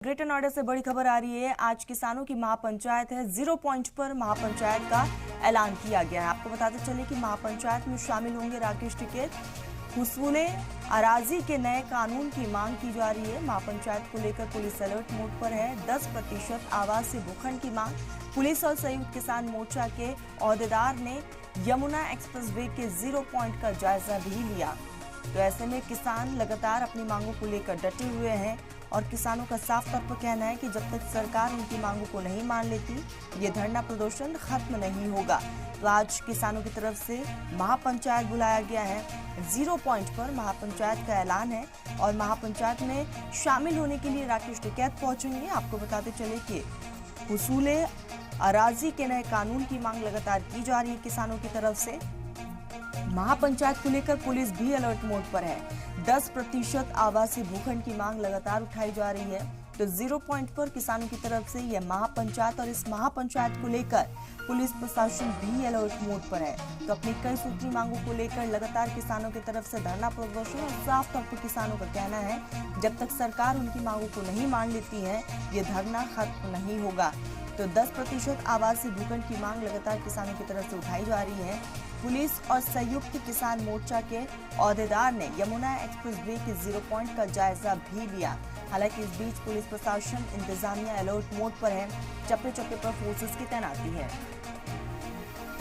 Greater Noida से बड़ी खबर आ रही है। आज किसानों की महापंचायत है। 0 पॉइंट पर महापंचायत का ऐलान किया गया है। आपको बताते चले कि महापंचायत में शामिल होंगे राकेश टिकैत। हुसूले अराजी के नए कानून की मांग की जा रही है। महापंचायत को लेकर पुलिस अलर्ट मोड पर है। 10% आवासीय भूखंड की मांग। पुलिस और संयुक्त किसान मोर्चा के ओहदेदार ने यमुना एक्सप्रेसवे के 0 पॉइंट का जायजा भी लिया। तो ऐसे में किसान लगातार अपनी मांगों को लेकर डटे हुए हैं और किसानों का साफ तौर पर कहना है कि जब तक सरकार उनकी मांगों को नहीं मान लेती, ये धरना प्रदर्शन खत्म नहीं होगा। तो आज किसानों की तरफ से महापंचायत बुलाया गया है। 0 पॉइंट पर महापंचायत का ऐलान है और महापंचायत में शामिल होने के लिए राकेश टिकैत पहुंचेंगे। आपको बताते चले कि हुसूले अराजी के नए कानून की मांग लगातार की जा रही है किसानों की तरफ से। महापंचायत को लेकर पुलिस भी अलर्ट मोड पर है। 10% आवासीय भूखंड की मांग लगातार उठाई जा रही है। तो 0 पॉइंट पर किसानों की तरफ से यह महापंचायत और इस महापंचायत को लेकर पुलिस प्रशासन भी अलर्ट मोड पर है। तो अपनी कई सूत्री मांगों को लेकर लगातार किसानों की तरफ से धरना प्रदर्शन और साफ तौर पर किसानों का कहना है जब तक सरकार उनकी मांगों को नहीं मान लेती है, ये धरना खत्म नहीं होगा। तो 10% आवासीय भूखंड की मांग लगातार किसानों की तरफ से उठाई जा रही है। पुलिस और संयुक्त किसान मोर्चा के ओहदेदार ने यमुना एक्सप्रेसवे के 0 पॉइंट का जायजा भी लिया। हालांकि इस बीच पुलिस प्रशासन इंतजामिया अलर्ट मोड पर है। चप्पे चप्पे पर फोर्सेस की तैनाती है।